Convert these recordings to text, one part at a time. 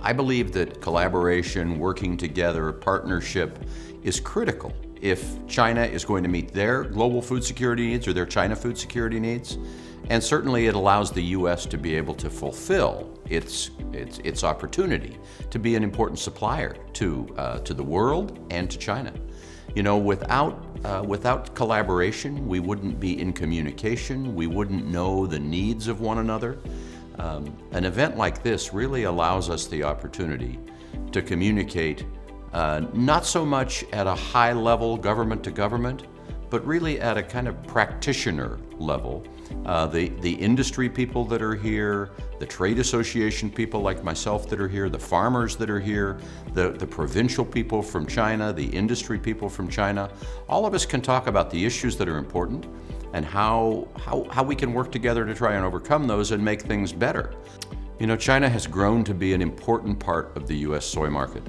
I believe that collaboration, working together, partnership is critical if China is going to meet their global food security needs or their China food security needs. And certainly it allows the U.S. to be able to fulfill its opportunity to be an important supplier to the world and to China. You know, without collaboration, we wouldn't be in communication, we wouldn't know the needs of one another. An event like this really allows us the opportunity to communicate not so much at a high level, government to government, but really at a kind of practitioner level. The industry people that are here, the trade association people like myself that are here, the farmers that are here, the provincial people from China, the industry people from China, all of us can talk about the issues that are important and how we can work together to try and overcome those and make things better. You know, China has grown to be an important part of the U.S. soy market.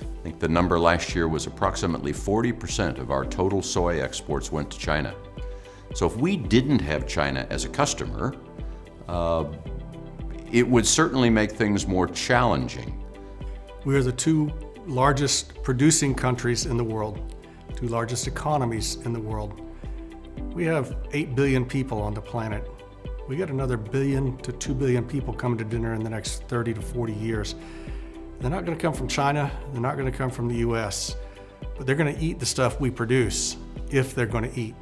I think the number last year was approximately 40% of our total soy exports went to China. So if we didn't have China as a customer, it would certainly make things more challenging. We are the two largest producing countries in the world, two largest economies in the world. We have 8 billion people on the planet. We got another billion to 2 billion people coming to dinner in the next 30 to 40 years. They're not going to come from China, they're not going to come from the US, but they're going to eat the stuff we produce if they're going to eat.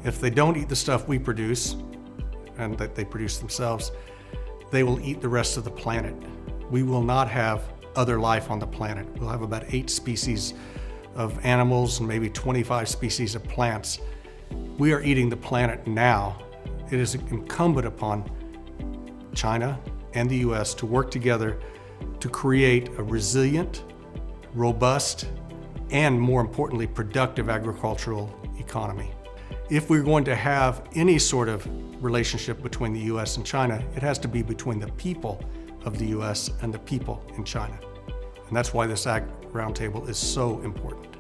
If they don't eat the stuff we produce, and that they produce themselves, they will eat the rest of the planet. We will not have other life on the planet. We'll have about 8 species of animals and maybe 25 species of plants. We are eating the planet now. It is incumbent upon China and the US to work together to create a resilient, robust, and more importantly, productive agricultural economy. If we're going to have any sort of relationship between the US and China, it has to be between the people of the US and the people in China. And that's why this Ag Roundtable is so important,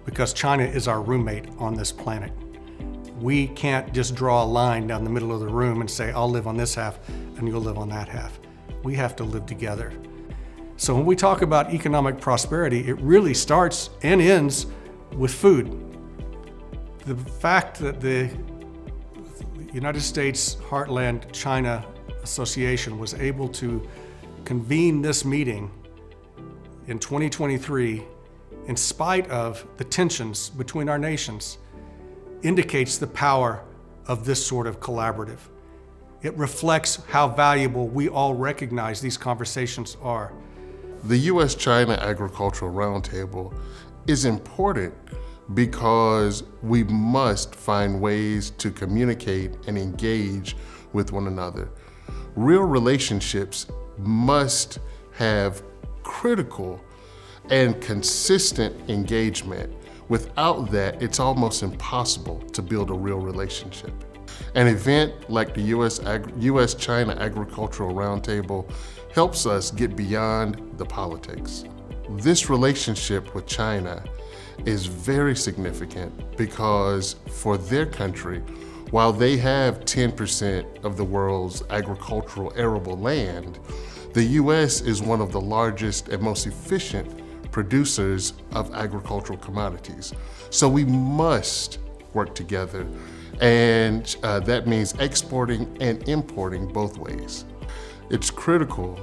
because China is our roommate on this planet. We can't just draw a line down the middle of the room and say, I'll live on this half and you'll live on that half. We have to live together. So when we talk about economic prosperity, it really starts and ends with food. The fact that the United States Heartland-China Association was able to convene this meeting in 2023, in spite of the tensions between our nations, indicates the power of this sort of collaborative. It reflects how valuable we all recognize these conversations are. The U.S.-China Agricultural Roundtable is important because we must find ways to communicate and engage with one another. Real relationships must have critical and consistent engagement. Without that, it's almost impossible to build a real relationship. An event like the U.S.-China Agricultural Roundtable helps us get beyond the politics. This relationship with China is very significant because for their country, while they have 10% of the world's agricultural arable land, the U.S. is one of the largest and most efficient producers of agricultural commodities. So we must work together, and that means exporting and importing both ways. It's critical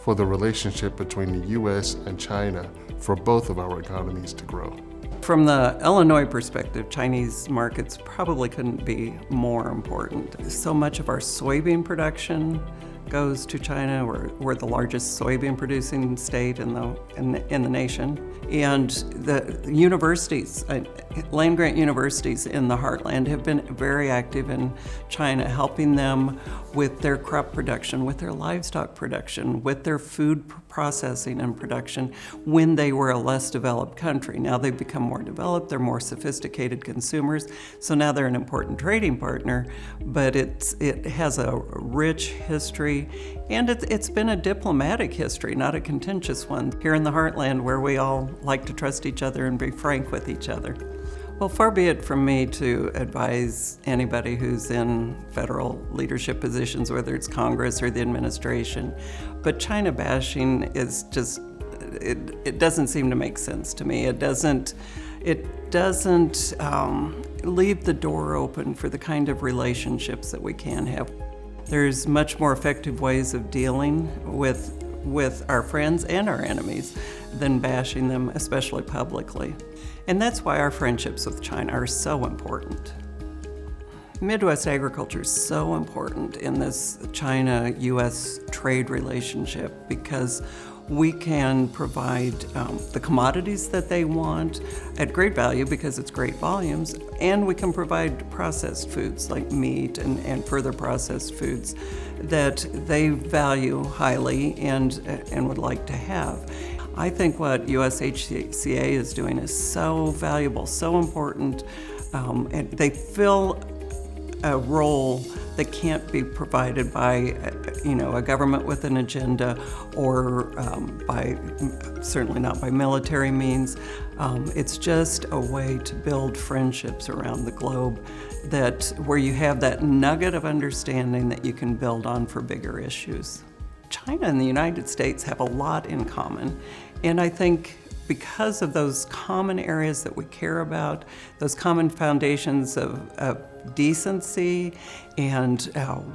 for the relationship between the U.S. and China for both of our economies to grow. From the Illinois perspective, Chinese markets probably couldn't be more important. So much of our soybean production goes to China. We're the largest soybean producing state in the nation. And the universities, land-grant universities in the heartland have been very active in China, helping them with their crop production, with their livestock production, with their food processing and production when they were a less developed country. Now they've become more developed, they're more sophisticated consumers, so now they're an important trading partner, but it has a rich history, and it's been a diplomatic history, not a contentious one, here in the heartland where we all like to trust each other and be frank with each other. Well, far be it from me to advise anybody who's in federal leadership positions, whether it's Congress or the administration, but China bashing is just, it doesn't seem to make sense to me. It doesn't leave the door open for the kind of relationships that we can have. There's much more effective ways of dealing with our friends and our enemies than bashing them, especially publicly. And that's why our friendships with China are so important. Midwest agriculture is so important in this China-U.S. trade relationship because we can provide the commodities that they want at great value because it's great volumes, and we can provide processed foods like meat and further processed foods that they value highly and would like to have. I think what USHCA is doing is so valuable, so important, and they fill a role that can't be provided by, a government with an agenda or certainly not by military means. It's just a way to build friendships around the globe where you have that nugget of understanding that you can build on for bigger issues. China and the United States have a lot in common, and I think because of those common areas that we care about, those common foundations of decency and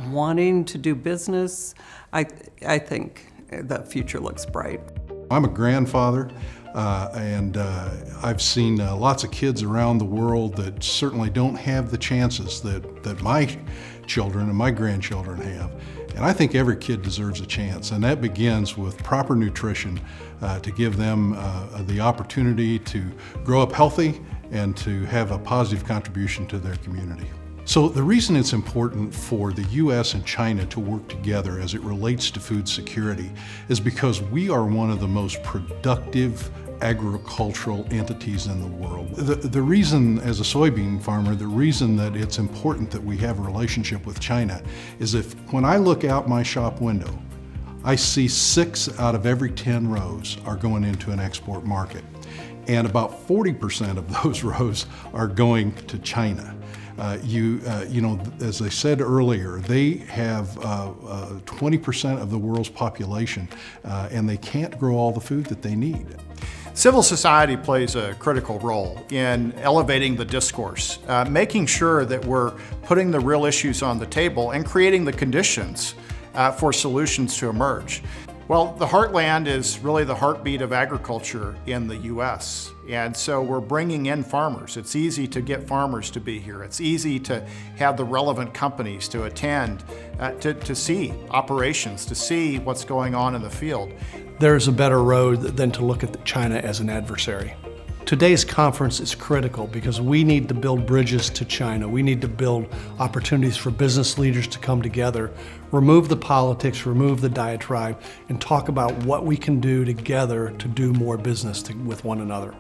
wanting to do business, I think the future looks bright. I'm a grandfather, and I've seen lots of kids around the world that certainly don't have the chances that my children and my grandchildren have. And I think every kid deserves a chance, and that begins with proper nutrition to give them the opportunity to grow up healthy and to have a positive contribution to their community. So the reason it's important for the U.S. and China to work together as it relates to food security is because we are one of the most productive agricultural entities in the world. The reason, as a soybean farmer, the reason that it's important that we have a relationship with China is when I look out my shop window, I see 6 out of every 10 rows are going into an export market. And about 40% of those rows are going to China. As I said earlier, they have 20% of the world's population, and they can't grow all the food that they need. Civil society plays a critical role in elevating the discourse, making sure that we're putting the real issues on the table and creating the conditions for solutions to emerge. Well, the heartland is really the heartbeat of agriculture in the U.S. And so we're bringing in farmers. It's easy to get farmers to be here. It's easy to have the relevant companies to attend, to see operations, to see what's going on in the field. There's a better road than to look at China as an adversary. Today's conference is critical because we need to build bridges to China. We need to build opportunities for business leaders to come together, remove the politics, remove the diatribe, and talk about what we can do together to do more business with one another.